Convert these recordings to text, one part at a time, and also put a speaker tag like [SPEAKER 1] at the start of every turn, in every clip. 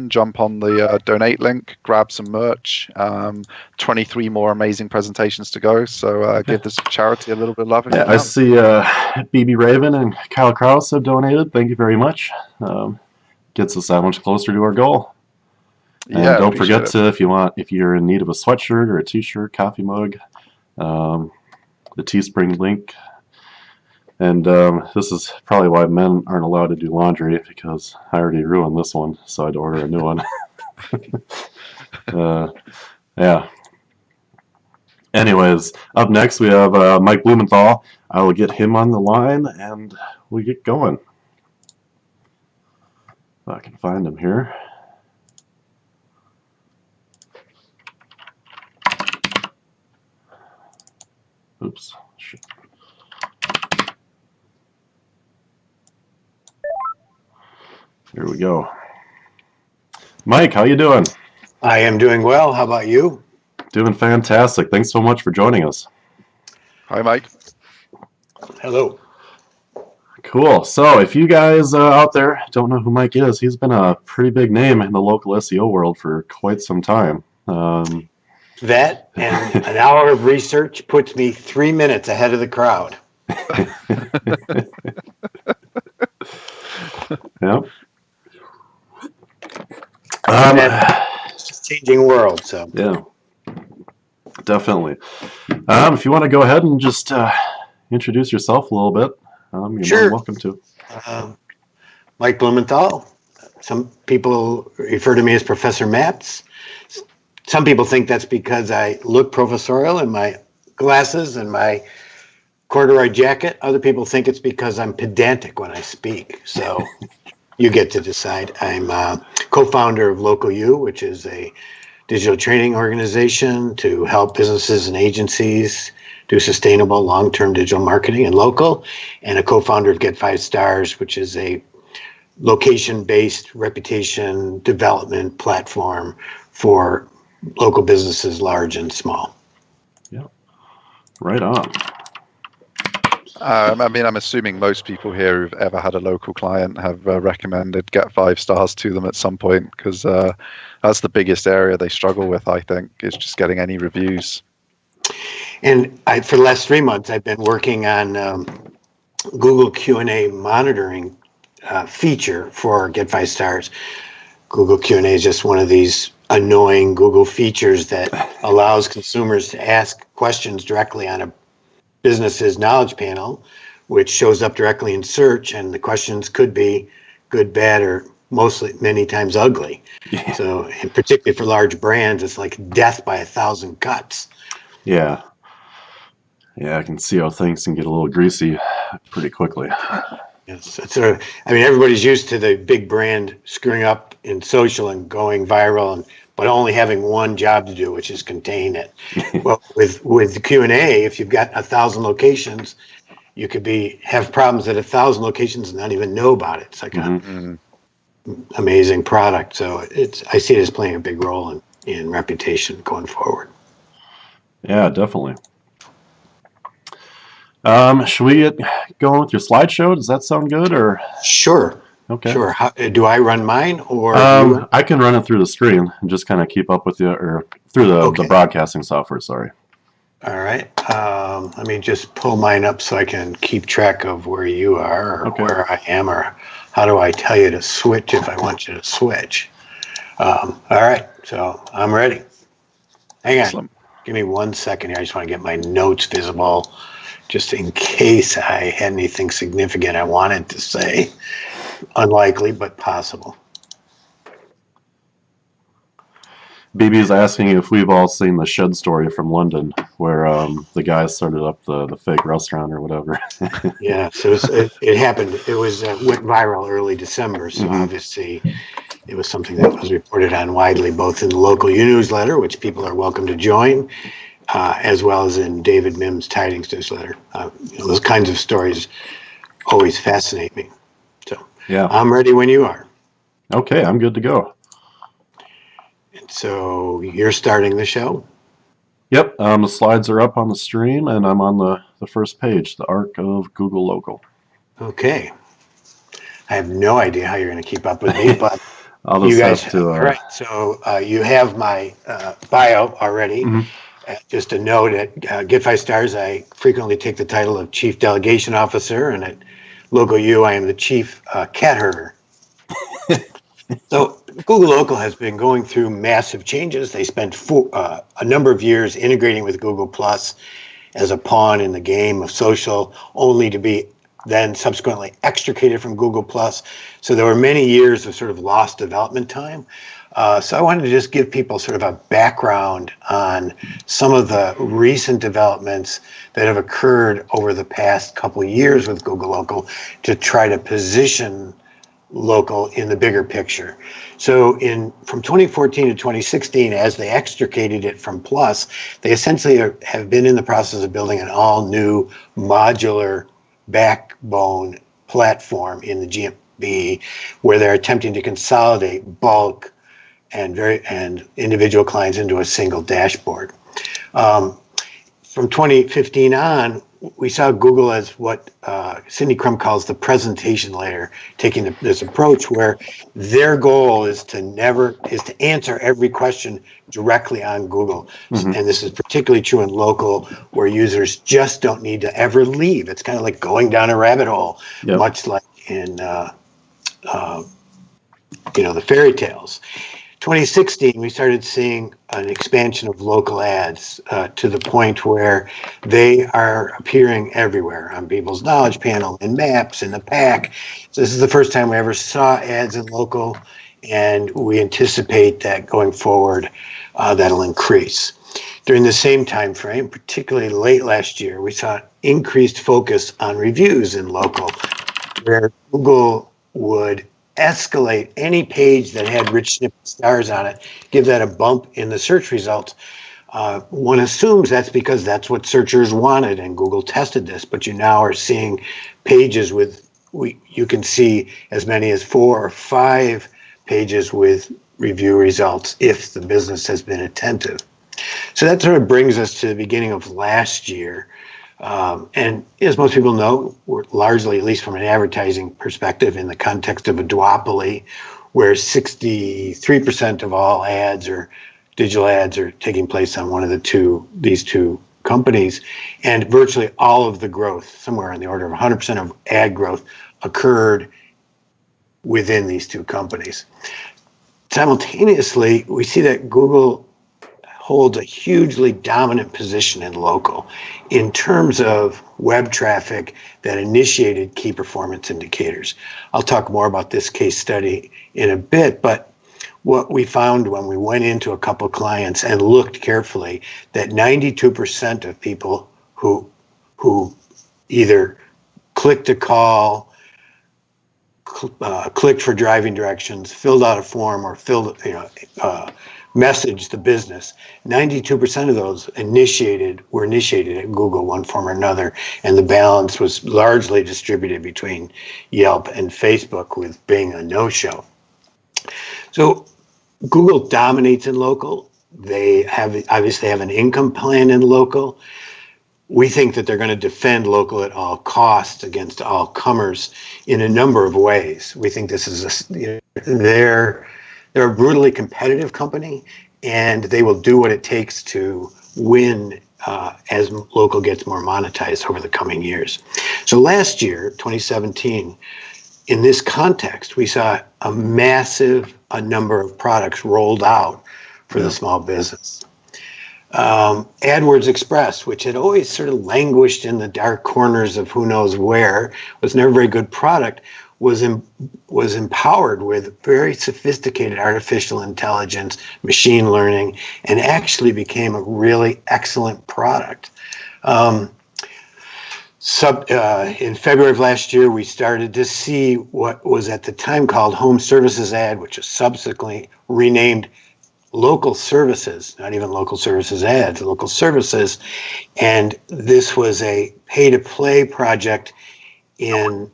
[SPEAKER 1] jump on the donate link, grab some merch. 23 more amazing presentations to go, so give this charity a little bit of love if you can.
[SPEAKER 2] I see BB Raven and Kyle Krause have donated. Thank you very much. Gets us that much closer to our goal. And
[SPEAKER 1] Yeah,
[SPEAKER 2] don't forget to, if you're in need of a sweatshirt or a t-shirt, coffee mug, the Teespring link. And this is probably why men aren't allowed to do laundry, because I already ruined this one, so I'd order a new one. Yeah. Anyways, up next we have Mike Blumenthal. I will get him on the line and we get going. If I can find him here. Oops. Shit. Here we go. Mike, how you doing?
[SPEAKER 3] I am doing well. How about you?
[SPEAKER 2] Doing fantastic. Thanks so much for joining us.
[SPEAKER 1] Hi, Mike.
[SPEAKER 3] Hello.
[SPEAKER 2] Cool. So if you guys out there don't know who Mike is, he's been a pretty big name in the local SEO world for quite some time.
[SPEAKER 3] That and an hour of research puts me 3 minutes ahead of the crowd.
[SPEAKER 2] Yep.
[SPEAKER 3] It's just changing world. So
[SPEAKER 2] yeah, definitely. If you want to go ahead and just introduce yourself a little bit, you're
[SPEAKER 3] sure.
[SPEAKER 2] Welcome to.
[SPEAKER 3] Mike Blumenthal. Some people refer to me as Professor Maps. Some people think that's because I look professorial in my glasses and my corduroy jacket. Other people think it's because I'm pedantic when I speak. So you get to decide. I'm co-founder of Local U, which is a digital training organization to help businesses and agencies do sustainable long-term digital marketing in local, and a co-founder of GetFiveStars, which is a location-based reputation development platform for local businesses, large and small.
[SPEAKER 2] Yeah, right on.
[SPEAKER 1] I mean, I'm assuming most people here who've ever had a local client have recommended GetFiveStars to them at some point, because that's the biggest area they struggle with, I think, is just getting any reviews.
[SPEAKER 3] And for the last 3 months, I've been working on Google Q&A monitoring feature for GetFiveStars. Google Q&A is just one of these annoying Google features that allows consumers to ask questions directly on a business's knowledge panel, which shows up directly in search, and the questions could be good, bad, or many times ugly.
[SPEAKER 2] Yeah.
[SPEAKER 3] So, and particularly for large brands, it's like death by 1,000 cuts.
[SPEAKER 2] Yeah. Yeah, I can see how things can get a little greasy pretty quickly.
[SPEAKER 3] Yes, I mean, everybody's used to the big brand screwing up in social and going viral, but only having one job to do, which is contain it. Well, with Q&A, if you've got 1,000 locations, you could have problems at 1,000 locations and not even know about it. It's like an amazing product. So I see it as playing a big role in reputation going forward.
[SPEAKER 2] Yeah, definitely. Should we get going with your slideshow? Does that sound good? Or
[SPEAKER 3] sure.
[SPEAKER 2] Okay.
[SPEAKER 3] Sure. Do I run mine, or
[SPEAKER 2] I can run it through the screen and just kind of keep up with you, or through the broadcasting software. Sorry.
[SPEAKER 3] All right. Let me just pull mine up so I can keep track of where you are, or where I am, or how do I tell you to switch if I want you to switch. All right. So I'm ready. Hang on. Excellent. Give me 1 second here. I just want to get my notes visible, just in case I had anything significant I wanted to say. Unlikely, but possible.
[SPEAKER 2] BB is asking if we've all seen the Shed story from London, where the guy started up the fake restaurant or whatever.
[SPEAKER 3] Yeah, so it happened. It went viral early December, so obviously it was something that was reported on widely, both in the local newsletter, which people are welcome to join, as well as in David Mims' Tidings newsletter. Those kinds of stories always fascinate me. So
[SPEAKER 2] yeah,
[SPEAKER 3] I'm ready when you are.
[SPEAKER 2] Okay, I'm good to go.
[SPEAKER 3] And so you're starting the show?
[SPEAKER 2] Yep, the slides are up on the stream, and I'm on the first page, the arc of Google Local.
[SPEAKER 3] Okay. I have no idea how you're going to keep up with me, but
[SPEAKER 2] I'll
[SPEAKER 3] You
[SPEAKER 2] just
[SPEAKER 3] guys,
[SPEAKER 2] have to.
[SPEAKER 3] all right. So you have my bio already.
[SPEAKER 2] Mhm.
[SPEAKER 3] Just a note at GetFiveStars, I frequently take the title of Chief Delegation Officer, and at Local U, I am the Chief Cat Herder. So Google Local has been going through massive changes. They spent a number of years integrating with Google Plus as a pawn in the game of social, only to be then subsequently extricated from Google Plus. So there were many years of sort of lost development time. So I wanted to just give people sort of a background on some of the recent developments that have occurred over the past couple of years with Google Local to try to position local in the bigger picture. So from 2014 to 2016, as they extricated it from Plus, they essentially have been in the process of building an all new modular backbone platform in the GMB, where they're attempting to consolidate bulk and individual clients into a single dashboard. From 2015 on, we saw Google as what Cindy Crum calls the presentation layer, taking this approach where their goal is to answer every question directly on Google.
[SPEAKER 2] Mhm.
[SPEAKER 3] And this is particularly true in local, where users just don't need to ever leave. It's kind of like going down a rabbit hole,
[SPEAKER 2] Yep.
[SPEAKER 3] much like in the fairy tales. 2016, we started seeing an expansion of local ads to the point where they are appearing everywhere on people's knowledge panel, in maps, in the pack. So this is the first time we ever saw ads in local, and we anticipate that going forward, that'll increase. During the same time frame, particularly late last year, we saw increased focus on reviews in local, where Google would escalate any page that had rich snippet stars on it, give that a bump in the search results. One assumes that's because that's what searchers wanted, and Google tested this, but you now are seeing pages you can see as many as 4 or 5 pages with review results if the business has been attentive. So that sort of brings us to the beginning of last year. And as most people know, we're largely, at least from an advertising perspective, in the context of a duopoly, where 63% of all ads or digital ads are taking place on one of these two companies, and virtually all of the growth, somewhere in the order of 100% of ad growth, occurred within these two companies. Simultaneously, we see that Google holds a hugely dominant position in local in terms of web traffic that initiated key performance indicators. I'll talk more about this case study in a bit, but what we found when we went into a couple of clients and looked carefully, that 92% of people who either clicked a call, clicked for driving directions, filled out a form, or messaged the business, 92% of those were initiated at Google, one form or another, and the balance was largely distributed between Yelp and Facebook, with Bing a no-show. So Google dominates in local. They obviously have an income plan in local. We think that they're going to defend local at all costs against all comers in a number of ways. We think this is they're a brutally competitive company, and they will do what it takes to win as local gets more monetized over the coming years. So last year, 2017, in this context, we saw a massive number of products rolled out for the small business. AdWords Express, which had always sort of languished in the dark corners of who knows where, was never a very good product, was empowered with very sophisticated artificial intelligence, machine learning, and actually became a really excellent product. In February of last year, we started to see what was at the time called Home Services Ad, which was subsequently renamed Local Services, not even Local Services Ads, Local Services. And this was a pay-to-play project in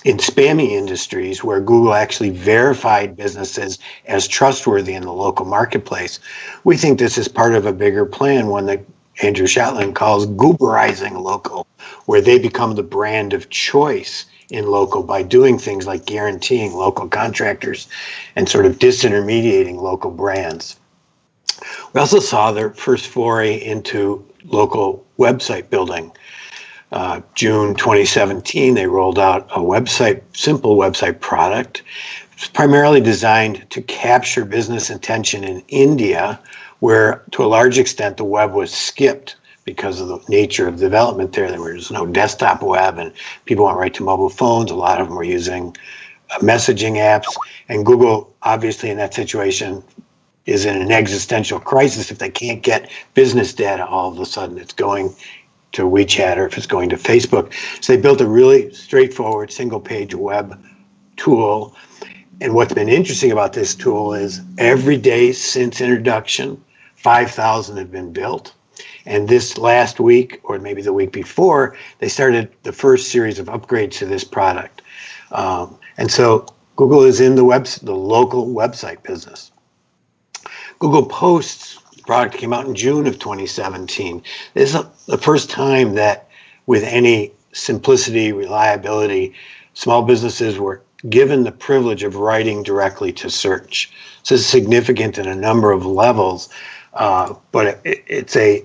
[SPEAKER 3] spammy industries where Google actually verified businesses as trustworthy in the local marketplace. We think this is part of a bigger plan, one that Andrew Shotland calls gooberizing local, where they become the brand of choice in local by doing things like guaranteeing local contractors and sort of disintermediating local brands. We also saw their first foray into local website building. June 2017, they rolled out a simple website product. It's primarily designed to capture business attention in India, where to a large extent the web was skipped because of the nature of development there. There was no desktop web and people went right to mobile phones. A lot of them were using messaging apps. And Google, obviously in that situation, is in an existential crisis. If they can't get business data, all of a sudden it's going to WeChat, or if it's going to Facebook. So they built a really straightforward single-page web tool. And what's been interesting about this tool is every day since introduction, 5,000 have been built. And this last week, or maybe the week before, they started the first series of upgrades to this product. And so Google is in the local website business. Google Posts product came out in June of 2017. This is the first time that with any simplicity, reliability, small businesses were given the privilege of writing directly to search. So this is significant in a number of levels, but it's a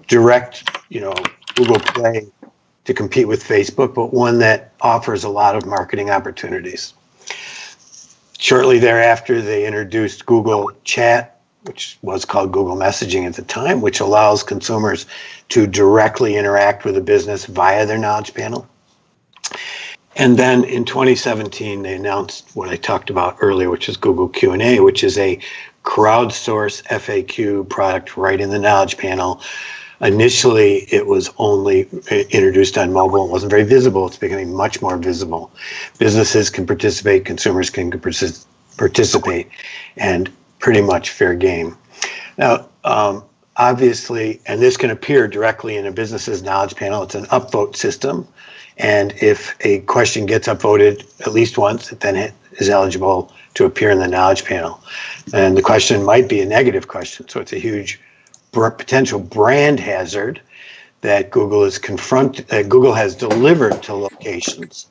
[SPEAKER 3] direct, Google Play to compete with Facebook, but one that offers a lot of marketing opportunities. Shortly thereafter, they introduced Google Chat, which was called Google Messaging at the time, which allows consumers to directly interact with a business via their knowledge panel. And then in 2017, they announced what I talked about earlier, which is Google Q&A, which is a crowdsourced FAQ product right in the knowledge panel. Initially, it was only introduced on mobile. It wasn't very visible. It's becoming much more visible. Businesses can participate, consumers can participate, and pretty much fair game. Now, obviously, and this can appear directly in a business's knowledge panel. It's an upvote system. And if a question gets upvoted at least once, it then is eligible to appear in the knowledge panel. And the question might be a negative question. So it's a huge potential brand hazard that Google has delivered to locations.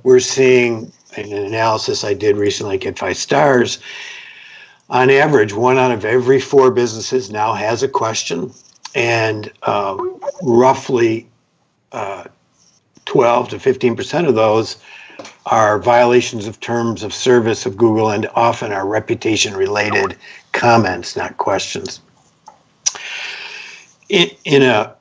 [SPEAKER 3] We're seeing in an analysis I did recently, GetFiveStars, on average, 1 out of every 4 businesses now has a question, and roughly 12 to 15% of those are violations of terms of service of Google, and often are reputation-related comments, not questions. In a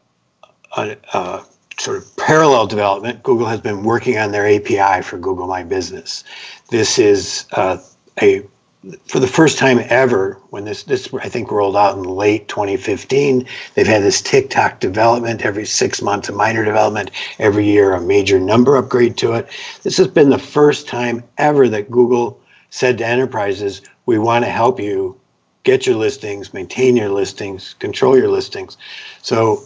[SPEAKER 3] sort of parallel development, Google has been working on their API for Google My Business. This is for the first time ever, when this I think rolled out in late 2015, they've had this TikTok development every 6 months, a minor development every year, a major number upgrade to it. This has been the first time ever that Google said to enterprises, we want to help you get your listings, maintain your listings, control your listings. So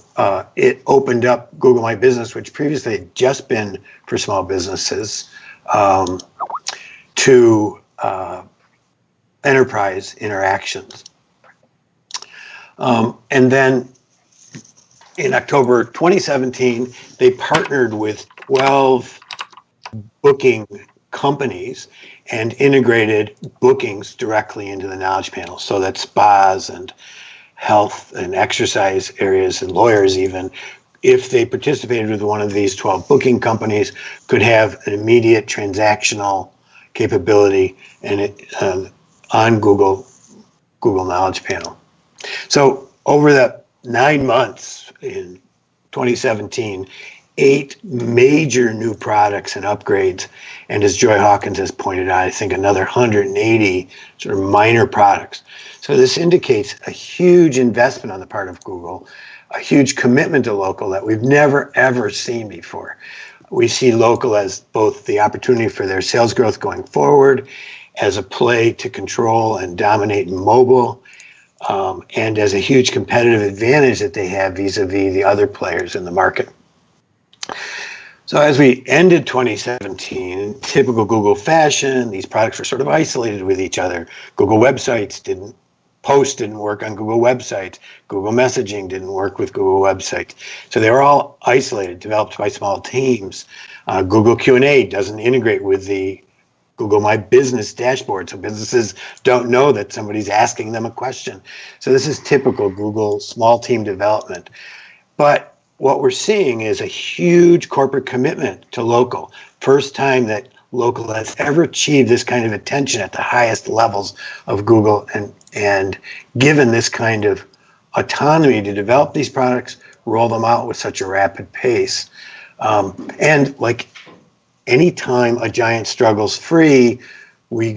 [SPEAKER 3] it opened up Google My Business, which previously had just been for small businesses, to enterprise interactions. And then in October 2017, they partnered with 12 booking companies and integrated bookings directly into the knowledge panel, so that spas and health and exercise areas and lawyers even, if they participated with one of these 12 booking companies, could have an immediate transactional capability and on Google Knowledge Panel. So over the 9 months in 2017, 8 major new products and upgrades, and as Joy Hawkins has pointed out, I think another 180 sort of minor products. So this indicates a huge investment on the part of Google, a huge commitment to local that we've never, ever seen before. We see local as both the opportunity for their sales growth going forward, as a play to control and dominate mobile, and as a huge competitive advantage that they have vis-a-vis the other players in the market. So as we ended 2017, in typical Google fashion, these products were sort of isolated with each other. Google websites didn't Post didn't work on Google websites. Google messaging didn't work with Google websites. So they were all isolated, developed by small teams. Google Q&A doesn't integrate with the Google My Business dashboard, so businesses don't know that somebody's asking them a question. So this is typical Google small team development. But what we're seeing is a huge corporate commitment to local. First time that local has ever achieved this kind of attention at the highest levels of Google, and given this kind of autonomy to develop these products, roll them out with such a rapid pace. And like anytime a giant struggles free, we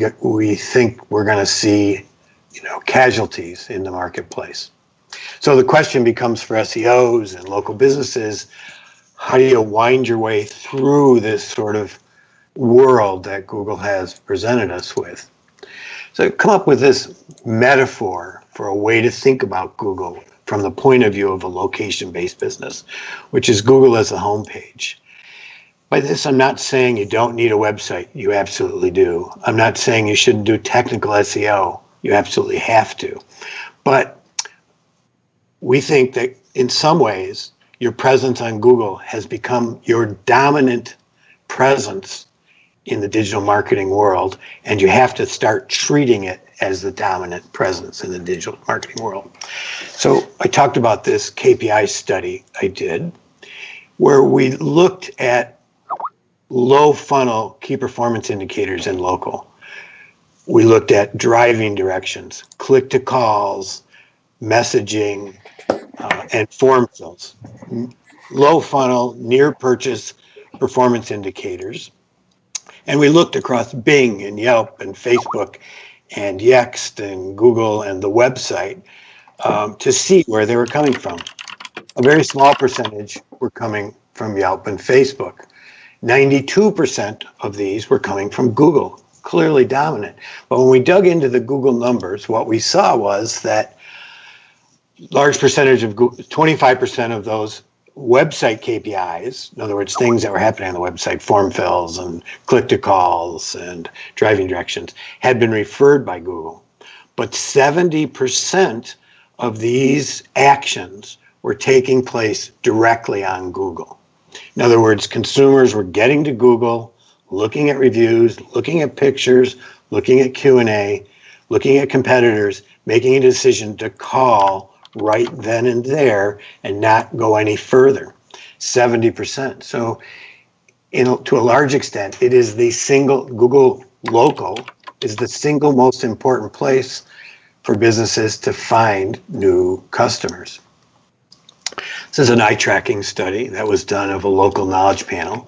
[SPEAKER 3] think we're going to see, casualties in the marketplace. So the question becomes for SEOs and local businesses, how do you wind your way through this sort of world that Google has presented us with? So come up with this metaphor for a way to think about Google from the point of view of a location-based business, which is Google as a homepage. By this, I'm not saying you don't need a website. You absolutely do. I'm not saying you shouldn't do technical SEO. You absolutely have to. But we think that in some ways, your presence on Google has become your dominant presence in the digital marketing world, and you have to start treating it as the dominant presence in the digital marketing world. So I talked about this KPI study I did, where we looked at low funnel key performance indicators in local. We looked at driving directions, click to calls, messaging, and form fills. Low funnel, near purchase performance indicators. And we looked across Bing and Yelp and Facebook and Yext and Google and the website to see where they were coming from. A very small percentage were coming from Yelp and Facebook. 92% of these were coming from Google, clearly dominant. But when we dug into the Google numbers, what we saw was that large percentage of Google, 25% of those website KPIs, in other words, things that were happening on the website, form fills and click to calls and driving directions, had been referred by Google. But 70% of these actions were taking place directly on Google. In other words, consumers were getting to Google, looking at reviews, looking at pictures, looking at Q&A, looking at competitors, making a decision to call right then and there and not go any further. 70%. So to a large extent, it is the single, Google Local is the single most important place for businesses to find new customers. This is an eye tracking study that was done of a local knowledge panel,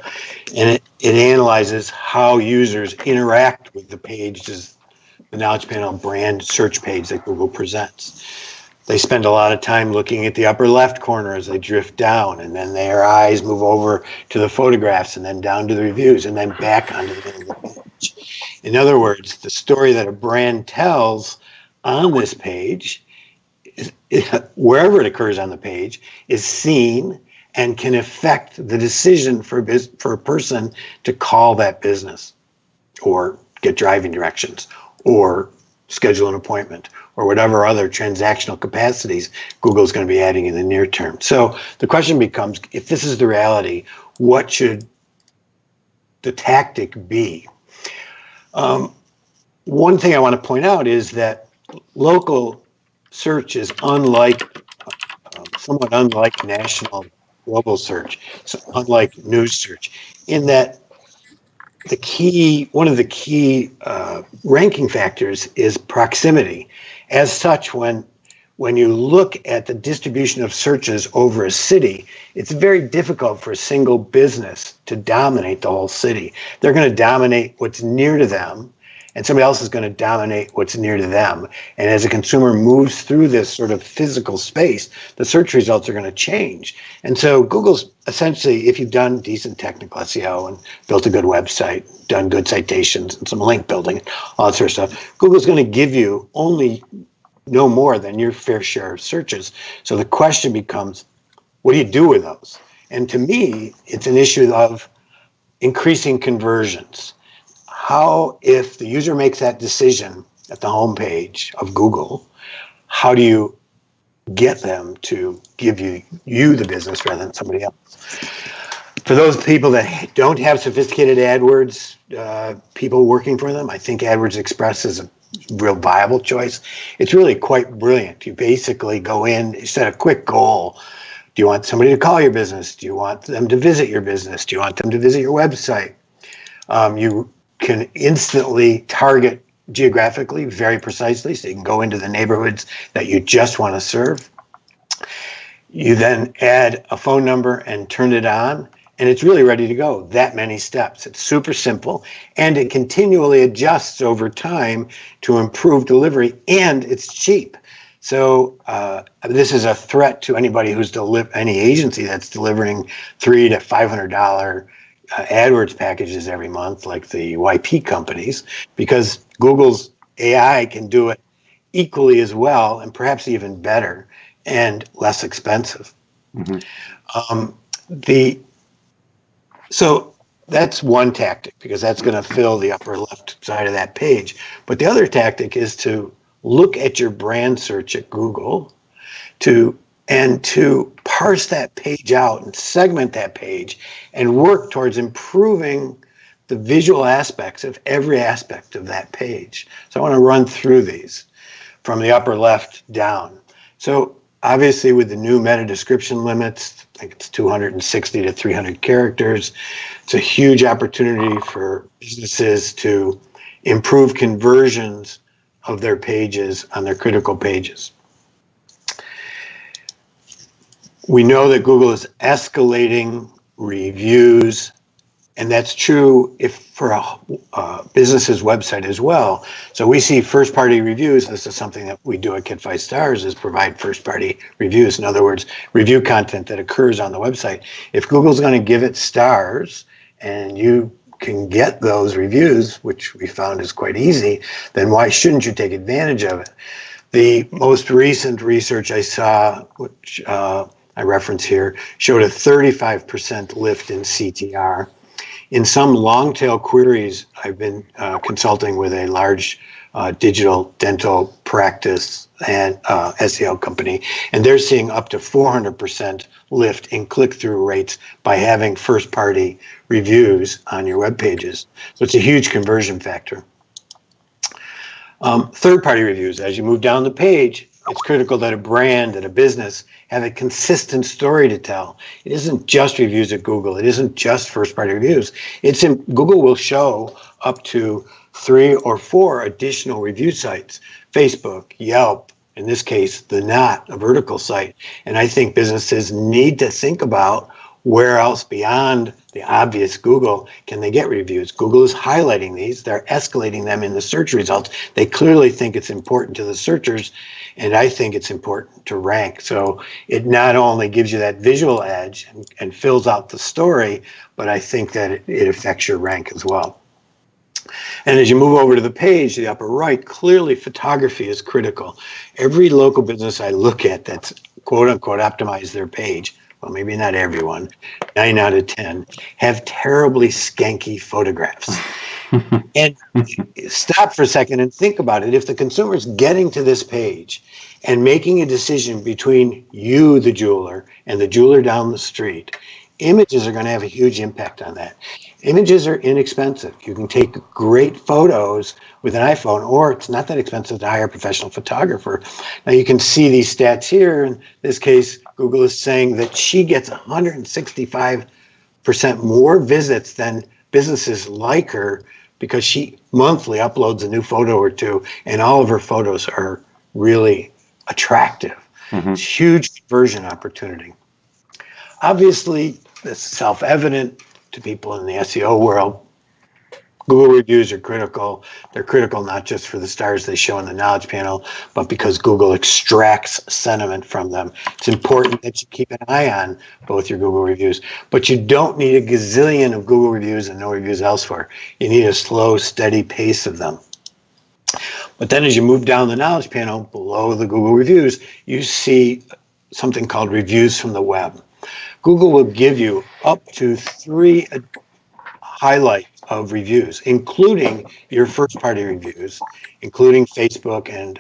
[SPEAKER 3] and it analyzes how users interact with the pages, the knowledge panel brand search page that Google presents. They spend a lot of time looking at the upper left corner as they drift down, and then their eyes move over to the photographs and then down to the reviews and then back onto the middle of the page. In other words, the story that a brand tells on this page, wherever it occurs on the page, is seen and can affect the decision for a person to call that business or get driving directions or schedule an appointment or whatever other transactional capacities Google's going to be adding in the near term. So the question becomes, if this is the reality, what should the tactic be? One thing I want to point out is that local search is somewhat unlike national global search, so unlike news search, in that one of the key ranking factors is proximity. As such, when you look at the distribution of searches over a city, it's very difficult for a single business to dominate the whole city. They're going to dominate what's near to them, and somebody else is going to dominate what's near to them. And as a consumer moves through this sort of physical space, the search results are going to change. And so Google's essentially, if you've done decent technical SEO and built a good website, done good citations and some link building, all that sort of stuff, Google's going to give you only no more than your fair share of searches. So the question becomes, what do you do with those? And to me, it's an issue of increasing conversions. How, if the user makes that decision at the homepage of Google, how do you get them to give you the business rather than somebody else? For those people that don't have sophisticated AdWords people working for them, I think AdWords Express is a real viable choice. It's really quite brilliant. You basically go in, you set a quick goal. Do you want somebody to call your business? Do you want them to visit your business? Do you want them to visit your website? You can instantly target geographically very precisely, so you can go into the neighborhoods that you just want to serve. You then add a phone number and turn it on, and it's really ready to go. That many steps. It's super simple, and it continually adjusts over time to improve delivery, and it's cheap. So this is a threat to anybody who's any agency that's delivering $300 to $500 AdWords packages every month, like the YP companies, because Google's AI can do it equally as well, and perhaps even better and less expensive. Mm-hmm. So that's one tactic, because that's going to fill the upper left side of that page. But the other tactic is to look at your brand search at Google to parse that page out and segment that page and work towards improving the visual aspects of every aspect of that page. So I want to run through these from the upper left down. So obviously with the new meta description limits, I think it's 260 to 300 characters. It's a huge opportunity for businesses to improve conversions of their pages on their critical pages. We know that Google is escalating reviews, and that's true for a business's website as well. So we see first-party reviews. This is something that we do at GetFiveStars, is provide first-party reviews. In other words, review content that occurs on the website. If Google's going to give it stars and you can get those reviews, which we found is quite easy, then why shouldn't you take advantage of it? The most recent research I saw, which I reference here, showed a 35% lift in CTR. In some long tail queries, I've been consulting with a large digital dental practice and SEO company, and they're seeing up to 400% lift in click-through rates by having first-party reviews on your web pages. So it's a huge conversion factor. Third-party reviews. As you move down the page, it's critical that a brand, that a business have a consistent story to tell. It isn't just reviews at Google. It isn't just first-party reviews. Google will show up to 3 or 4 additional review sites: Facebook, Yelp, in this case, The Knot, a vertical site. And I think businesses need to think about where else beyond the obvious Google can they get reviews. Google is highlighting these. They're escalating them in the search results. They clearly think it's important to the searchers, and I think it's important to rank. So it not only gives you that visual edge and fills out the story, but I think that it affects your rank as well. And as you move over to the page, the upper right, clearly photography is critical. Every local business I look at that's quote unquote optimized their page, well, maybe not everyone, 9 out of 10, have terribly skanky photographs. And stop for a second and think about it. If the consumer is getting to this page and making a decision between you, the jeweler, and the jeweler down the street, images are going to have a huge impact on that. Images are inexpensive. You can take great photos with an iPhone, or it's not that expensive to hire a professional photographer. Now you can see these stats here. In this case, Google is saying that she gets 165% more visits than businesses like her because she monthly uploads a new photo or two, and all of her photos are really attractive. Mm-hmm. It's a huge conversion opportunity. Obviously, it's self-evident to people in the SEO world. Google reviews are critical. They're critical not just for the stars they show in the knowledge panel, but because Google extracts sentiment from them. It's important that you keep an eye on both your Google reviews, but you don't need a gazillion of Google reviews and no reviews elsewhere. You need a slow, steady pace of them. But then as you move down the knowledge panel below the Google reviews, you see something called reviews from the web. Google will give you up to 3 highlights of reviews, including your first-party reviews, including Facebook and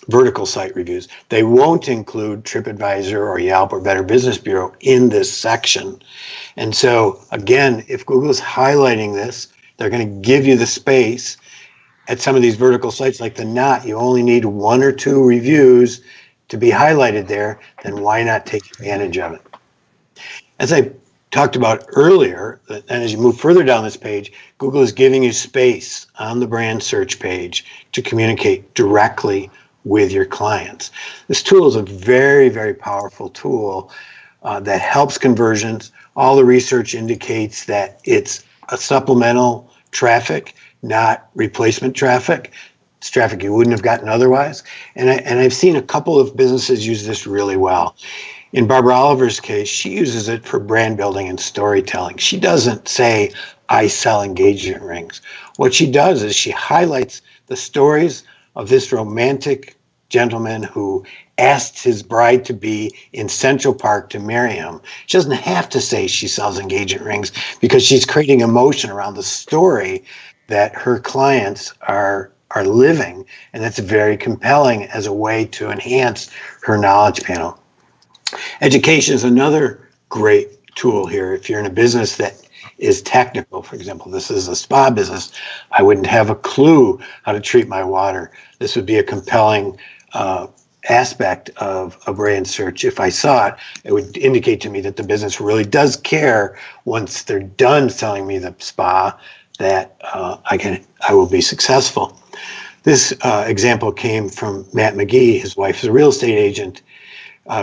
[SPEAKER 3] vertical site reviews. They won't include TripAdvisor or Yelp or Better Business Bureau in this section. And so, again, if Google's highlighting this, they're going to give you the space. At some of these vertical sites like the Knot, you only need 1 or 2 reviews to be highlighted there. Then why not take advantage of it? As I talked about earlier, and as you move further down this page, Google is giving you space on the brand search page to communicate directly with your clients. This tool is a very, very powerful tool that helps conversions. All the research indicates that it's a supplemental traffic, not replacement traffic. It's traffic you wouldn't have gotten otherwise. And I've seen a couple of businesses use this really well. In Barbara Oliver's case, she uses it for brand building and storytelling. She doesn't say, I sell engagement rings. What she does is she highlights the stories of this romantic gentleman who asked his bride-to-be in Central Park to marry him. She doesn't have to say she sells engagement rings because she's creating emotion around the story that her clients are living, and that's very compelling as a way to enhance her knowledge panel. Education is another great tool here. If you're in a business that is technical, for example, this is a spa business, I wouldn't have a clue how to treat my water. This would be a compelling aspect of a brand search. If I saw it, it would indicate to me that the business really does care once they're done selling me the spa that I will be successful. This example came from Matt McGee. His wife is a real estate agent.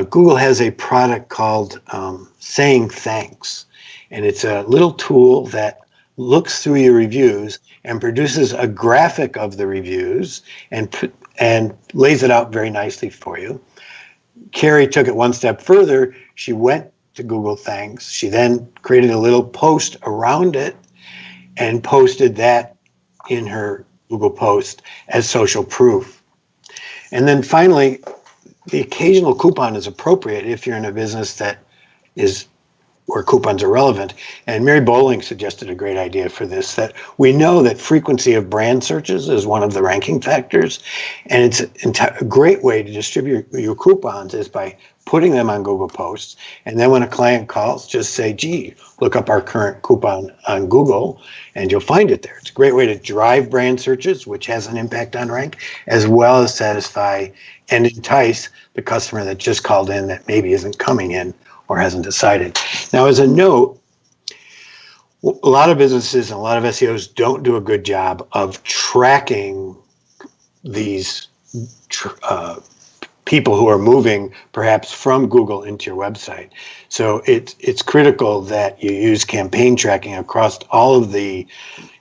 [SPEAKER 3] Google has a product called Saying Thanks, and it's a little tool that looks through your reviews and produces a graphic of the reviews and lays it out very nicely for you. Carrie took it one step further. She went to Google Thanks. She then created a little post around it and posted that in her Google post as social proof. And then finally, the occasional coupon is appropriate if you're in a business that is where coupons are relevant. And Mary Bowling suggested a great idea for this, that we know that frequency of brand searches is one of the ranking factors. And it's a great way to distribute your coupons is by putting them on Google Posts. And then when a client calls, just say, gee, look up our current coupon on Google, and you'll find it there. It's a great way to drive brand searches, which has an impact on rank, as well as satisfy and entice the customer that just called in that maybe isn't coming in or hasn't decided. Now, as a note, a lot of businesses and a lot of SEOs don't do a good job of tracking these people who are moving perhaps from Google into your website. So it's critical that you use campaign tracking across all of the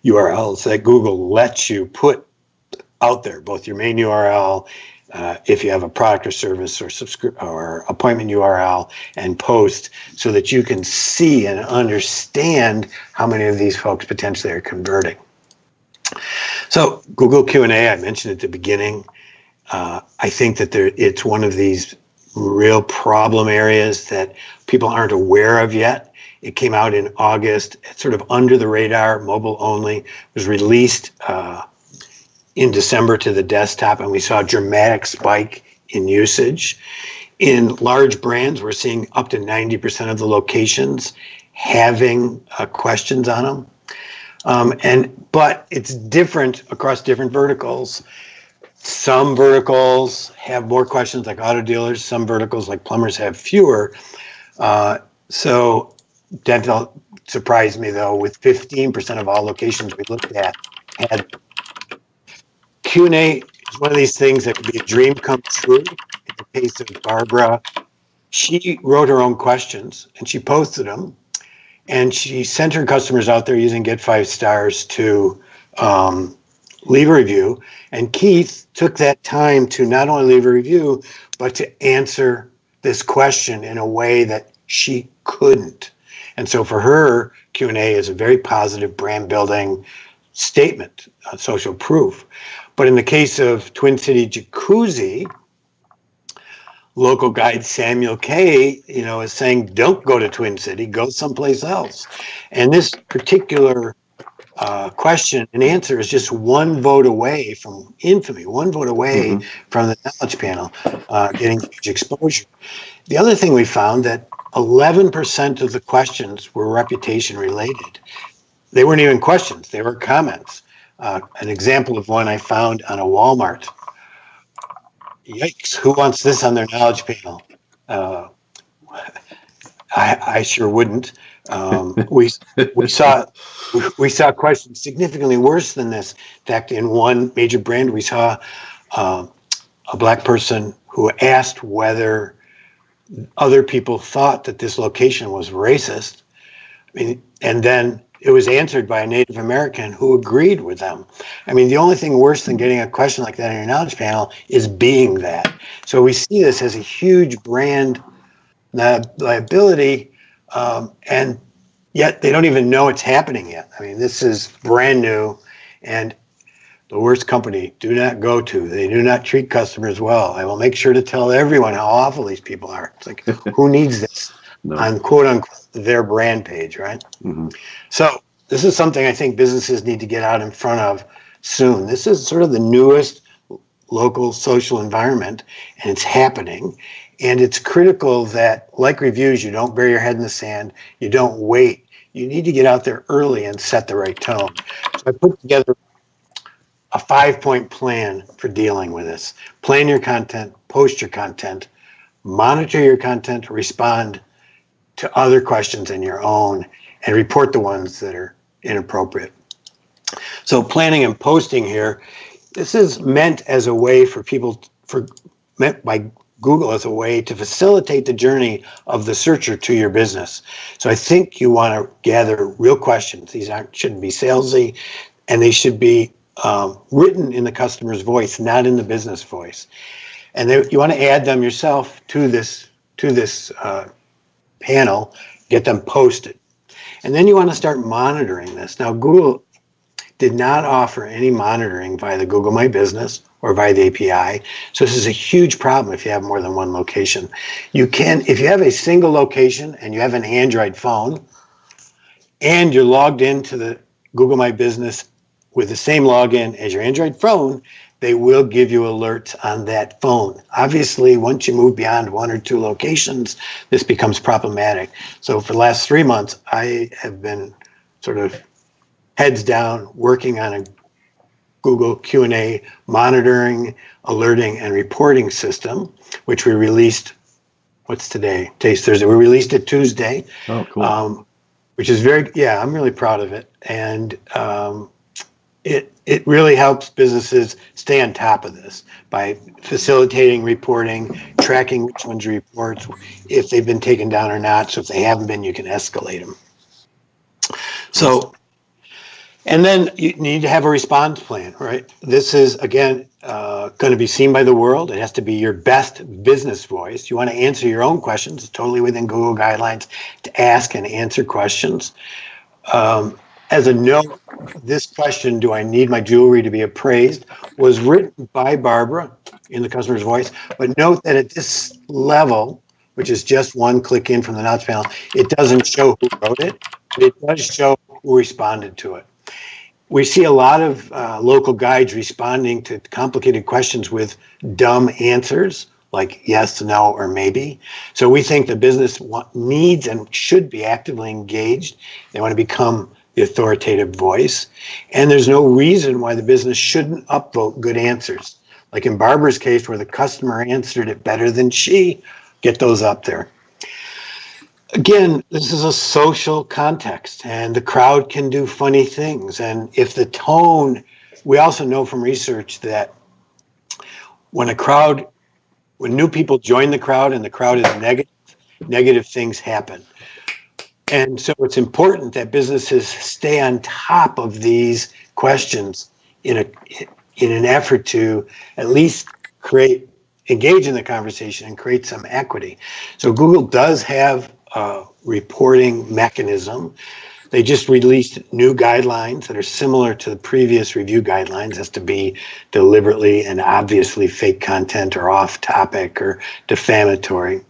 [SPEAKER 3] URLs that Google lets you put out there, both your main URL, if you have a product or service or appointment URL, and post, so that you can see and understand how many of these folks potentially are converting. So Google Q&A, I mentioned at the beginning. I think that it's one of these real problem areas that people aren't aware of yet. It came out in August. It's sort of under the radar, mobile only. It was released in December to the desktop, and we saw a dramatic spike in usage. In large brands, we're seeing up to 90% of the locations having questions on them. But it's different across different verticals. Some verticals have more questions, like auto dealers. Some verticals, like plumbers, have fewer. So dental surprised me, though, with 15% of all locations we looked at had Q&A. Is one of these things that could be a dream come true. In the case of Barbara, she wrote her own questions and she posted them, and she sent her customers out there using GetFiveStars to leave a review. And Keith took that time to not only leave a review, but to answer this question in a way that she couldn't. And so for her, Q&A is a very positive brand building statement, social proof. But in the case of Twin City Jacuzzi, local guide Samuel K, is saying, don't go to Twin City, go someplace else. And this particular question and answer is just one vote away from infamy, one vote away from the knowledge panel getting huge exposure. The other thing we found that 11% of the questions were reputation related. They weren't even questions, they were comments. An example of one I found on a Walmart. Yikes, who wants this on their knowledge panel? I sure wouldn't. We saw questions significantly worse than this. In fact, in one major brand, we saw a black person who asked whether other people thought that this location was racist. I mean, and then it was answered by a Native American who agreed with them. I mean, the only thing worse than getting a question like that on your knowledge panel is being that. So we see this as a huge brand liability, and yet they don't even know it's happening yet. I mean, this is brand new, and the worst company do not go to. They do not treat customers well. I will make sure to tell everyone how awful these people are. It's like, who needs this on quote unquote their brand page, right? So this is something I think businesses need to get out in front of soon. This is sort of the newest local social environment, and it's happening. And it's critical that, like reviews, you don't bury your head in the sand. You don't wait. You need to get out there early and set the right tone. So I put together a 5-point plan for dealing with this. Plan your content, post your content, monitor your content, respond to other questions in your own, and report the ones that are inappropriate. So planning and posting here, this is meant as a way for people, meant by Google as a way to facilitate the journey of the searcher to your business. So I think you want to gather real questions. These shouldn't be salesy, and they should be written in the customer's voice, not in the business voice. And you want to add them yourself to this panel, get them posted. And then you want to start monitoring this. Now, Google did not offer any monitoring via the Google My Business or via the API. So this is a huge problem if you have more than one location. You can, if you have a single location and you have an Android phone and you're logged into the Google My Business with the same login as your Android phone, they will give you alerts on that phone. Obviously, once you move beyond 1 or 2 locations, this becomes problematic. So for the last 3 months, I have been sort of heads down working on a Google Q&A monitoring, alerting, and reporting system, which we released, what's today? Today's Thursday. We released it Tuesday.
[SPEAKER 2] Oh, cool.
[SPEAKER 3] Which is I'm really proud of it. And it really helps businesses stay on top of this by facilitating reporting, tracking which ones report, if they've been taken down or not. So if they haven't been, you can escalate them. So, and then you need to have a response plan, right? This is, again, going to be seen by the world. It has to be your best business voice. You want to answer your own questions. It's totally within Google guidelines to ask and answer questions. As a note, this question, do I need my jewelry to be appraised, was written by Barbara in the customer's voice. But note that at this level, which is just one click in from the notes panel, it doesn't show who wrote it, but it does show who responded to it. We see a lot of local guides responding to complicated questions with dumb answers, like yes, no, or maybe. So we think the business needs and should be actively engaged. They want to become the authoritative voice. And there's no reason why the business shouldn't upvote good answers. Like in Barbara's case, where the customer answered it better than she, get those up there. Again, this is a social context, and the crowd can do funny things. And if the tone, we also know from research that when new people join the crowd and the crowd is negative things happen. And so it's important that businesses stay on top of these questions in an effort to at least engage in the conversation and create some equity. So Google does have a reporting mechanism. They just released new guidelines that are similar to the previous review guidelines. It has to be deliberately and obviously fake content or off topic or defamatory.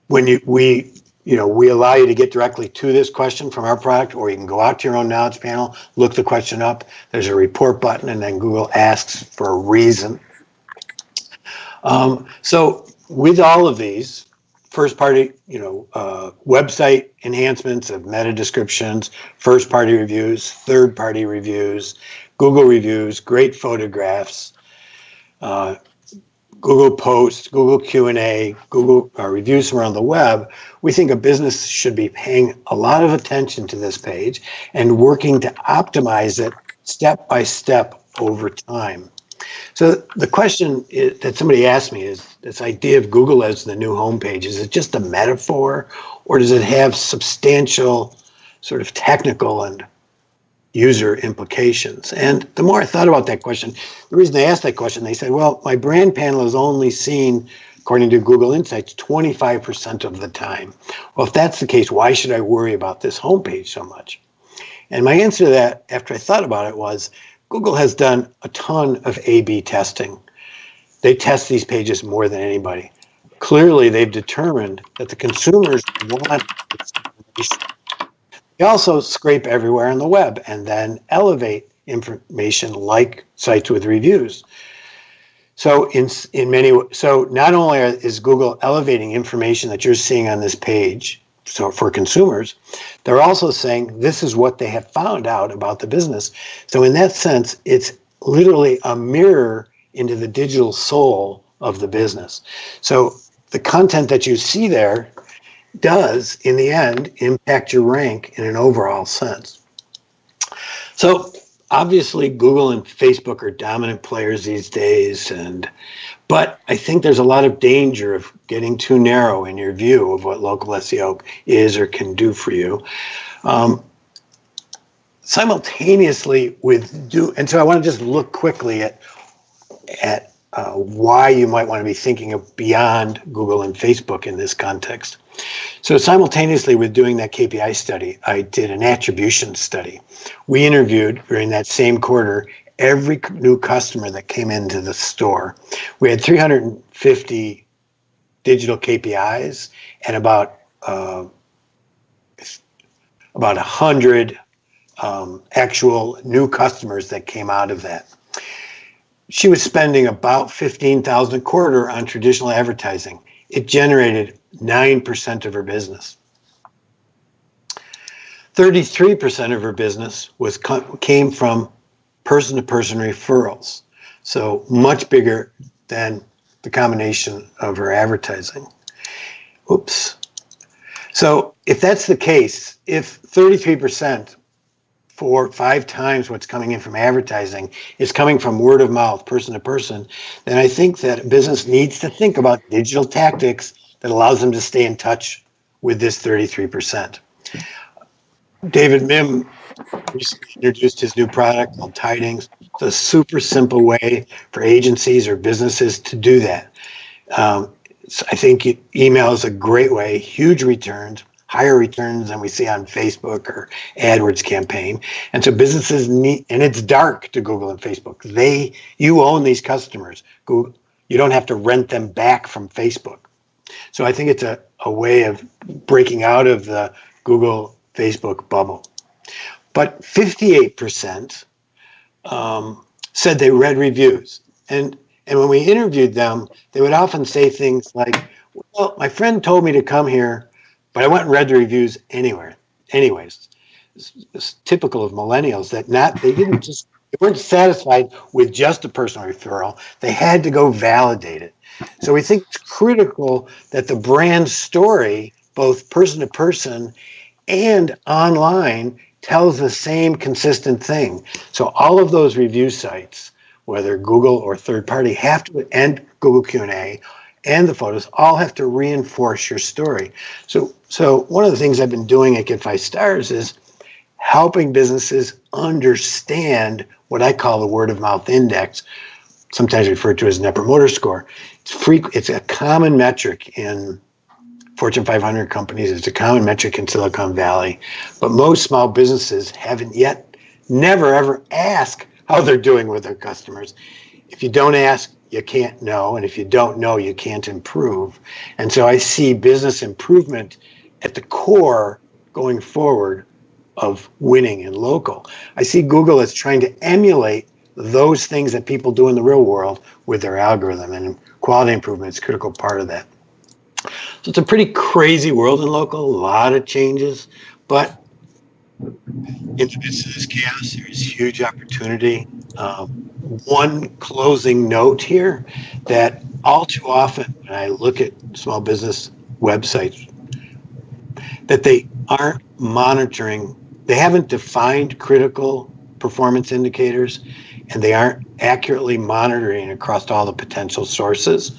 [SPEAKER 3] We we allow you to get directly to this question from our product, or you can go out to your own knowledge panel, look the question up. There's a report button, and then Google asks for a reason. So with all of these, first-party, website enhancements of meta descriptions, first-party reviews, third-party reviews, Google reviews, great photographs, Google Posts, Google Q&A, Google reviews from around the web, we think a business should be paying a lot of attention to this page and working to optimize it step by step over time. So the question that somebody asked me is this idea of Google as the new homepage, is it just a metaphor, or does it have substantial sort of technical and user implications? And the more I thought about that question, the reason they asked that question, they said, well, my brand panel is only seen, according to Google Insights, 25% of the time. Well, if that's the case, why should I worry about this homepage so much? And my answer to that, after I thought about it, was Google has done a ton of A/B testing. They test these pages more than anybody. Clearly, they've determined that the consumers want this information. They also scrape everywhere on the web and then elevate information like sites with reviews. So so not only is Google elevating information that you're seeing on this page, so for consumers, they're also saying this is what they have found out about the business. So in that sense, it's literally a mirror into the digital soul of the business. So the content that you see there does, in the end, impact your rank in an overall sense. So obviously, Google and Facebook are dominant players these days, but I think there's a lot of danger of getting too narrow in your view of what local SEO is or can do for you. Simultaneously and so I want to just look quickly at why you might want to be thinking of beyond Google and Facebook in this context. So simultaneously with doing that KPI study, I did an attribution study. We interviewed during that same quarter every new customer that came into the store. We had 350 digital KPIs and about 100 actual new customers that came out of that. She was spending about $15,000 a quarter on traditional advertising. It generated 9% of her business. 33% of her business came from person-to-person referrals, so much bigger than the combination of her advertising. Oops. So if that's the case, if 33%, 4 or 5 times what's coming in from advertising is coming from word of mouth, person to person, then I think that a business needs to think about digital tactics that allows them to stay in touch with this 33%. David Mim recently introduced his new product called Tidings. It's a super simple way for agencies or businesses to do that. I think email is a great way, huge returns, higher returns than we see on Facebook or AdWords campaign. And so businesses need, and it's dark to Google and Facebook. You own these customers. Google, you don't have to rent them back from Facebook. So I think it's a way of breaking out of the Google Facebook bubble. But 58% said they read reviews. And when we interviewed them, they would often say things like, well, my friend told me to come here, but I went and read the reviews anyways. It's typical of millennials that they weren't satisfied with just a personal referral. They had to go validate it. So we think it's critical that the brand story, both person to person and online, tells the same consistent thing. So all of those review sites, whether Google or third party, have to, and Google Q&A and the photos, all have to reinforce your story. So one of the things I've been doing at GetFiveStars is helping businesses understand what I call the word of mouth index, sometimes referred to as Net Promoter Score. It's a common metric in Fortune 500 companies. It's a common metric in Silicon Valley, but most small businesses never ever ask how they're doing with their customers. If you don't ask, you can't know, and if you don't know, you can't improve. And so I see business improvement at the core going forward of winning in local. I see Google as trying to emulate those things that people do in the real world with their algorithm, and quality improvement is a critical part of that. So it's a pretty crazy world in local, a lot of changes, but in the midst of this chaos, there's huge opportunity. One closing note here, that all too often when I look at small business websites, that they aren't monitoring, they haven't defined critical performance indicators, and they aren't accurately monitoring across all the potential sources.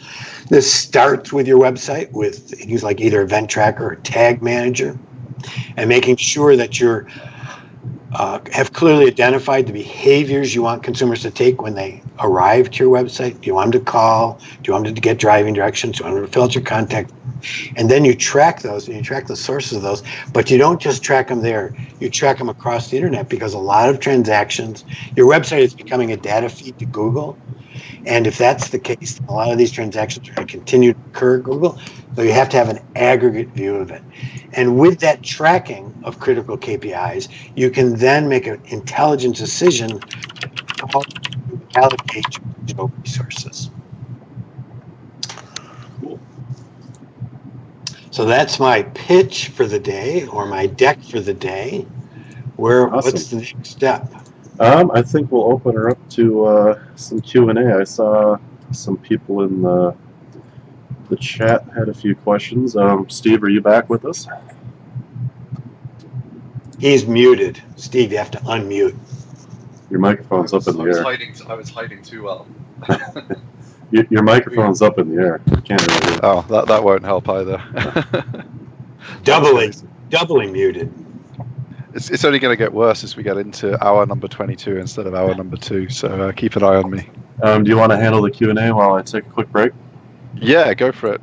[SPEAKER 3] This starts with your website with things like either Event Tracker or Tag Manager, and making sure that you're have clearly identified the behaviors you want consumers to take when they arrive to your website. Do you want them to call? Do you want them to get driving directions? Do you want them to fill out your contact? And then you track those, and you track the sources of those, but you don't just track them there. You track them across the internet, because a lot of transactions, your website is becoming a data feed to Google. And if that's the case, a lot of these transactions are going to continue to occur at Google. So you have to have an aggregate view of it. And with that tracking of critical KPIs, you can then make an intelligent decision how to allocate your digital resources. So that's my pitch for the day, or my deck for the day.
[SPEAKER 2] Awesome.
[SPEAKER 3] What's the next step?
[SPEAKER 2] I think we'll open her up to some Q&A. I saw some people in the chat had a few questions. Steve, are you back with us?
[SPEAKER 3] He's muted. Steve, you have to unmute.
[SPEAKER 2] Your microphone's up in the air.
[SPEAKER 1] I was hiding too well.
[SPEAKER 2] Your microphone's up in the air. I can't really hear.
[SPEAKER 1] Oh, that won't help either.
[SPEAKER 3] Doubly muted.
[SPEAKER 1] It's only going to get worse as we get into hour number 22 instead of hour number 2. So keep an eye on me.
[SPEAKER 2] Do you want to handle the Q&A while I take a quick break?
[SPEAKER 1] Yeah, go for it.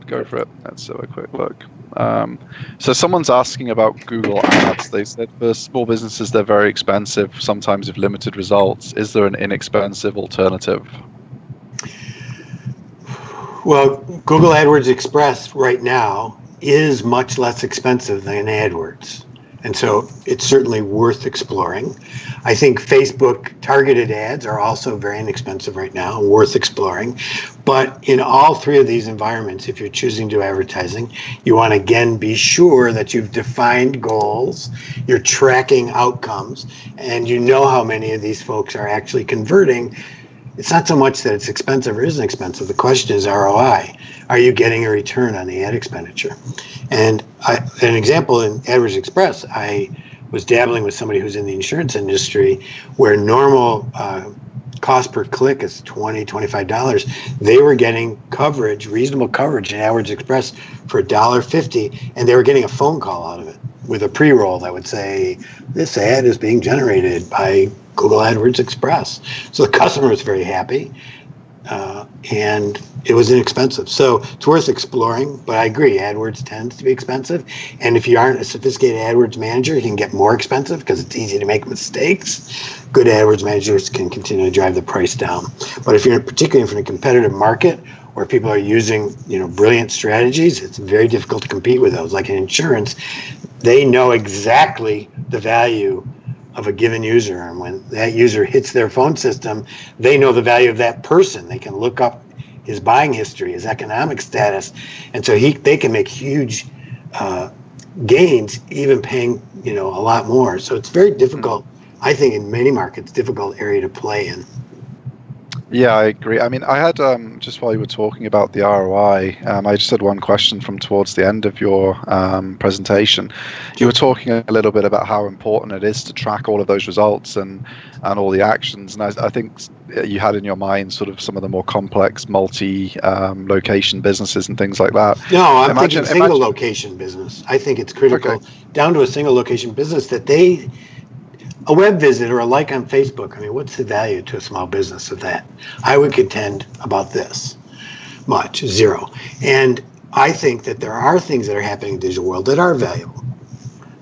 [SPEAKER 1] Let's have a quick look. So someone's asking about Google Ads. They said for small businesses, they're very expensive, sometimes with limited results. Is there an inexpensive alternative?
[SPEAKER 3] Well, Google AdWords Express right now is much less expensive than AdWords. And so it's certainly worth exploring. I think Facebook targeted ads are also very inexpensive right now, worth exploring. But in all three of these environments, if you're choosing to do advertising, you want to again be sure that you've defined goals, you're tracking outcomes, and you know how many of these folks are actually converting. It's not so much that it's expensive or isn't expensive. The question is ROI. Are you getting a return on the ad expenditure? And an example in AdWords Express, I was dabbling with somebody who's in the insurance industry where normal cost per click is $20, $25. They were getting coverage, reasonable coverage in AdWords Express for $1.50, and they were getting a phone call out of it with a pre-roll that would say, this ad is being generated by Google AdWords Express. So the customer was very happy, and it was inexpensive. So it's worth exploring, but I agree, AdWords tends to be expensive. And if you aren't a sophisticated AdWords manager, you can get more expensive because it's easy to make mistakes. Good AdWords managers can continue to drive the price down. But if you're particularly in a competitive market where people are using, brilliant strategies, it's very difficult to compete with those. Like in insurance, they know exactly the value of a given user, and when that user hits their phone system, they know the value of that person. They can look up his buying history, his economic status, and so they can make huge gains, even paying a lot more. So it's very difficult. I think in many markets, difficult area to play in.
[SPEAKER 1] Yeah, I agree. I mean, I had, just while you were talking about the ROI, I just had one question from towards the end of your presentation. You were talking a little bit about how important it is to track all of those results and all the actions. And I think you had in your mind sort of some of the more complex multi-location businesses and things like that.
[SPEAKER 3] No, I'm thinking single location business. I think it's critical down to a single location business that a web visit or a like on Facebook, what's the value to a small business of that? I would contend about this much, zero. And I think that there are things that are happening in the digital world that are valuable.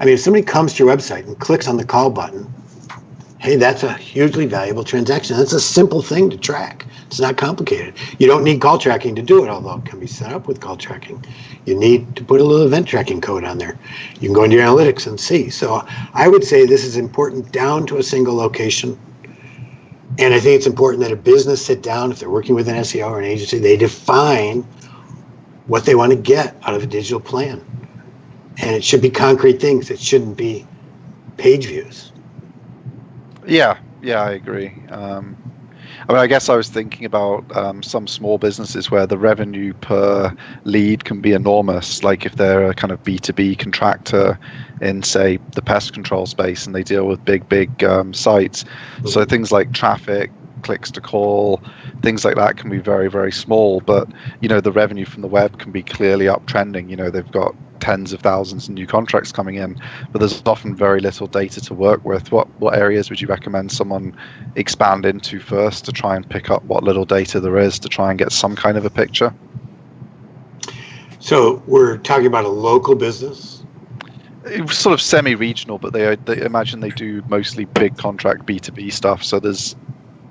[SPEAKER 3] If somebody comes to your website and clicks on the call button, hey, that's a hugely valuable transaction. That's a simple thing to track. It's not complicated. You don't need call tracking to do it, although it can be set up with call tracking. You need to put a little event tracking code on there. You can go into your analytics and see. So I would say this is important down to a single location. And I think it's important that a business sit down, if they're working with an SEO or an agency, they define what they want to get out of a digital plan. And it should be concrete things. It shouldn't be page views.
[SPEAKER 1] Yeah, I agree. I mean, I guess I was thinking about some small businesses where the revenue per lead can be enormous. Like if they're a kind of B2B contractor in, say, the pest control space, and they deal with big sites. So things like traffic, clicks to call, things like that can be very, very small. But, the revenue from the web can be clearly uptrending. They've got tens of thousands of new contracts coming in, but there's often very little data to work with. What areas would you recommend someone expand into first to try and pick up what little data there is to try and get some kind of a picture?
[SPEAKER 3] So we're talking about a local business?
[SPEAKER 1] It's sort of semi-regional, but they imagine they do mostly big contract B2B stuff, so there's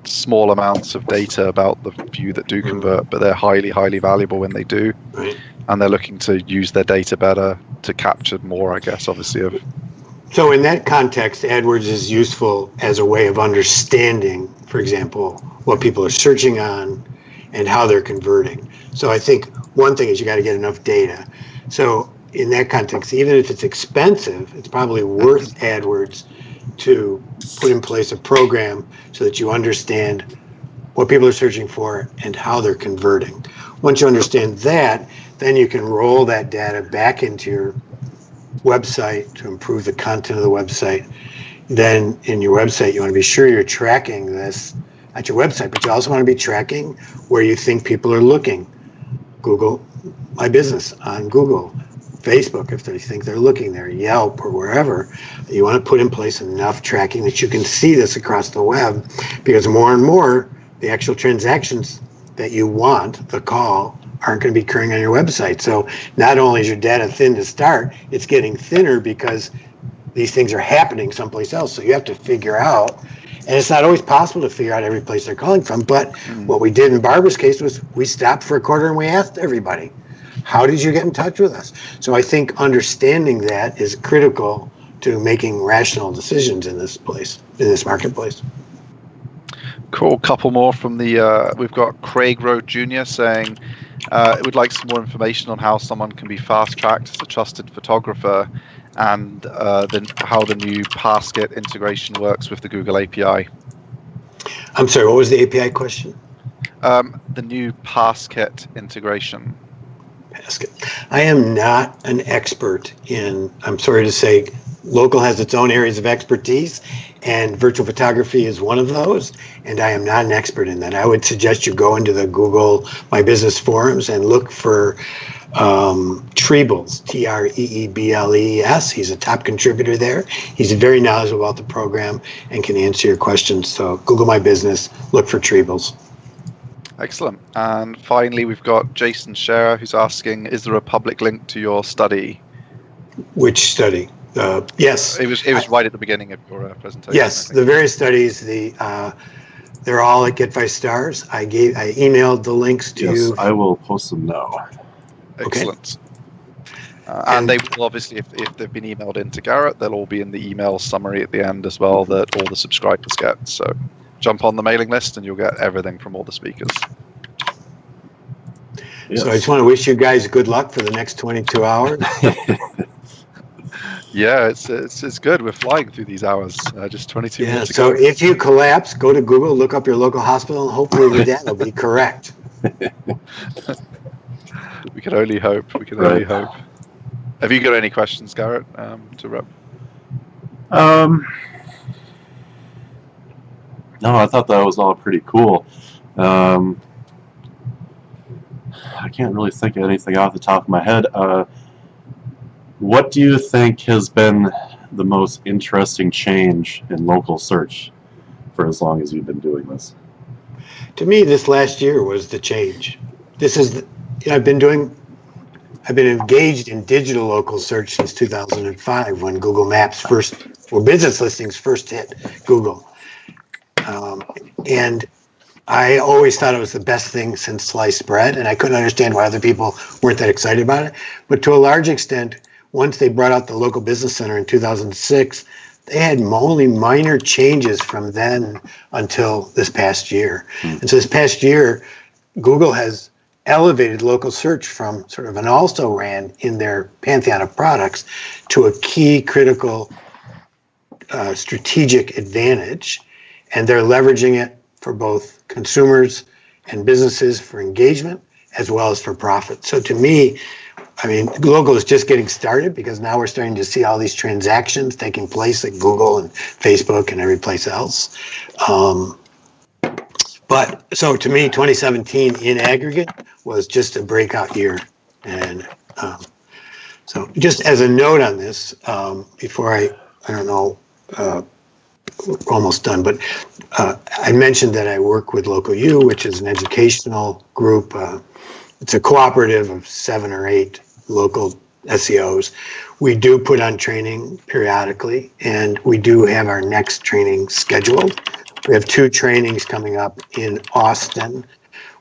[SPEAKER 1] small amounts of data about the few that do convert, but they're highly, highly valuable when they do.
[SPEAKER 3] Right.
[SPEAKER 1] And they're looking to use their data better to capture more, I guess, obviously.
[SPEAKER 3] So in that context, AdWords is useful as a way of understanding, for example, what people are searching on and how they're converting. So I think one thing is you got to get enough data. So in that context, even if it's expensive, it's probably worth AdWords to put in place a program so that you understand what people are searching for and how they're converting. Once you understand that, then you can roll that data back into your website to improve the content of the website. Then in your website, you want to be sure you're tracking this at your website, but you also want to be tracking where you think people are looking. Google My Business on Google, Facebook, if they think they're looking there, Yelp or wherever. You want to put in place enough tracking that you can see this across the web, because more and more the actual transactions that you want, the call, aren't going to be occurring on your website. So not only is your data thin to start, it's getting thinner because these things are happening someplace else. So you have to figure out, and it's not always possible to figure out every place they're calling from, but what we did in Barbara's case was we stopped for a quarter and we asked everybody, how did you get in touch with us? So I think understanding that is critical to making rational decisions in this marketplace.
[SPEAKER 1] Cool. Couple more from the, we've got Craig Road Jr. saying, it would like some more information on how someone can be fast-tracked as a trusted photographer, and then how the new Passkit integration works with the Google API.
[SPEAKER 3] I'm sorry, what was the API question?
[SPEAKER 1] The new Passkit integration.
[SPEAKER 3] Passkit. I am not an expert in, I'm sorry to say, local has its own areas of expertise, and virtual photography is one of those, and I am not an expert in that. I would suggest you go into the Google My Business forums and look for Treebles, Treebles. He's a top contributor there. He's very knowledgeable about the program and can answer your questions. So Google My Business, look for Treebles.
[SPEAKER 1] Excellent. And finally, we've got Jason Scherer, who's asking, is there a public link to your study?
[SPEAKER 3] Which study? Yes.
[SPEAKER 1] It was right at the beginning of your presentation.
[SPEAKER 3] Yes, the various studies, they're all at GetFiveStars. I emailed the links to you.
[SPEAKER 2] Yes, I will post them now.
[SPEAKER 1] Excellent. Okay. And they will obviously, if they've been emailed into Garrett, they'll all be in the email summary at the end as well that all the subscribers get. So jump on the mailing list and you'll get everything from all the speakers.
[SPEAKER 3] Yes. So I just want to wish you guys good luck for the next 22 hours.
[SPEAKER 1] Yeah, it's good. We're flying through these hours. Just 22 minutes ago.
[SPEAKER 3] So if you collapse, go to Google, look up your local hospital, and hopefully the data will be correct.
[SPEAKER 1] We can only hope. We can only hope. Have you got any questions, Garrett, to wrap?
[SPEAKER 2] No, I thought that was all pretty cool. I can't really think of anything off the top of my head. What do you think has been the most interesting change in local search for as long as you've been doing this?
[SPEAKER 3] To me, this last year was the change. This is, I've been engaged in digital local search since 2005 when Google Maps business listings first hit Google. And I always thought it was the best thing since sliced bread, and I couldn't understand why other people weren't that excited about it. But to a large extent, once they brought out the local business center in 2006, they had only minor changes from then until this past year. And so this past year, Google has elevated local search from sort of an also ran in their pantheon of products to a key critical strategic advantage. And they're leveraging it for both consumers and businesses for engagement as well as for profit. So to me, I mean, local is just getting started because now we're starting to see all these transactions taking place at Google and Facebook and every place else. But so to me, 2017 in aggregate was just a breakout year. And so just as a note on this, before I don't know, we're almost done, but I mentioned that I work with Local U, which is an educational group. It's a cooperative of 7 or 8 local SEOs. We do put on training periodically, and we do have our next training scheduled. We have 2 trainings coming up in Austin.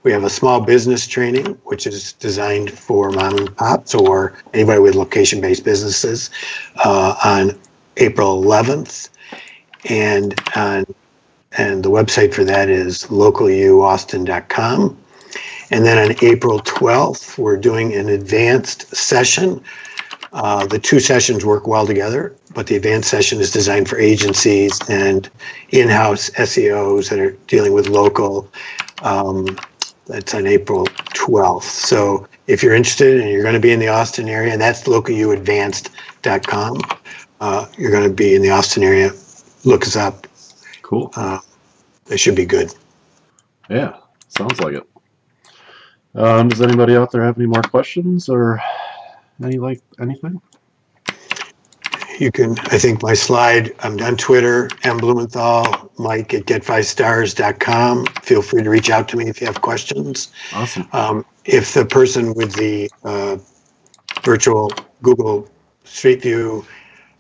[SPEAKER 3] We have a small business training, which is designed for mom and pops or anybody with location-based businesses on April 11th. And the website for that is localuaustin.com. And then on April 12th, we're doing an advanced session. The 2 sessions work well together, but the advanced session is designed for agencies and in-house SEOs that are dealing with local. That's on April 12th. So if you're interested and you're going to be in the Austin area, that's localuadvanced.com. You're going to be in the Austin area, look us up.
[SPEAKER 2] Cool.
[SPEAKER 3] It should be good.
[SPEAKER 2] Yeah, sounds like it. Does anybody out there have any more questions or anything?
[SPEAKER 3] You can, I think my slide, I'm on Twitter, M. Blumenthal, Mike at GetFiveStars.com. Feel free to reach out to me if you have questions.
[SPEAKER 2] Awesome.
[SPEAKER 3] If the person with the virtual Google Street View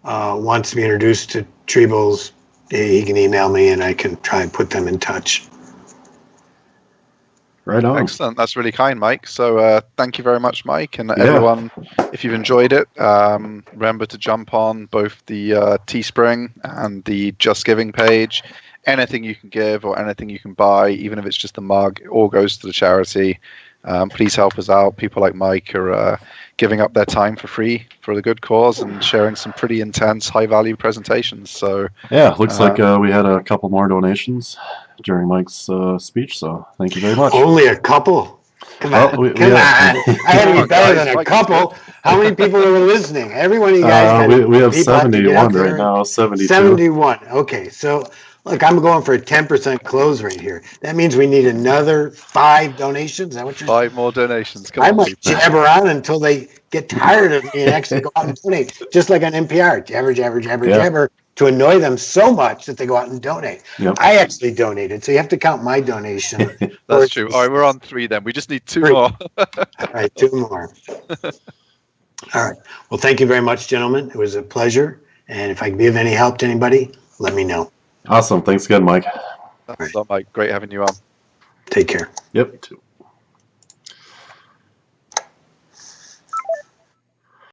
[SPEAKER 3] wants to be introduced to Treebles, he can email me and I can try and put them in touch.
[SPEAKER 2] Right on.
[SPEAKER 1] Excellent. That's really kind, Mike. So thank you very much, Mike. And everyone, if you've enjoyed it, remember to jump on both the Teespring and the Just Giving page. Anything you can give or anything you can buy, even if it's just a mug, it all goes to the charity. Please help us out. People like Mike are giving up their time for free for the good cause and sharing some pretty intense, high-value presentations. So
[SPEAKER 2] yeah, looks like we had a couple more donations during Mike's speech, so thank you very much.
[SPEAKER 3] Only a couple? Come on, come on. I had to be better than a couple. How many people were listening? Every one of you guys.
[SPEAKER 2] We have 71 right now, 72.
[SPEAKER 3] 71. Okay, so look, I'm going for a 10% close rate here. That means we need another 5 donations. Is that what you're saying?
[SPEAKER 1] 5 more donations. Come
[SPEAKER 3] I
[SPEAKER 1] on,
[SPEAKER 3] might jabber on until they get tired of me and actually go out and donate, just like on NPR. Jabber, jabber, jabber, jabber, to annoy them so much that they go out and donate.
[SPEAKER 2] Yep.
[SPEAKER 3] I actually donated, so you have to count my donation.
[SPEAKER 1] That's true. All right, we're on 3 then. We just need 2
[SPEAKER 3] 3.
[SPEAKER 1] more.
[SPEAKER 3] All right, 2 more. All right. Well, thank you very much, gentlemen. It was a pleasure. And if I can be of any help to anybody, let me know.
[SPEAKER 2] Awesome. Thanks again, Mike.
[SPEAKER 1] Thanks a lot, Mike. Great having you on.
[SPEAKER 3] Take care.
[SPEAKER 2] Yep.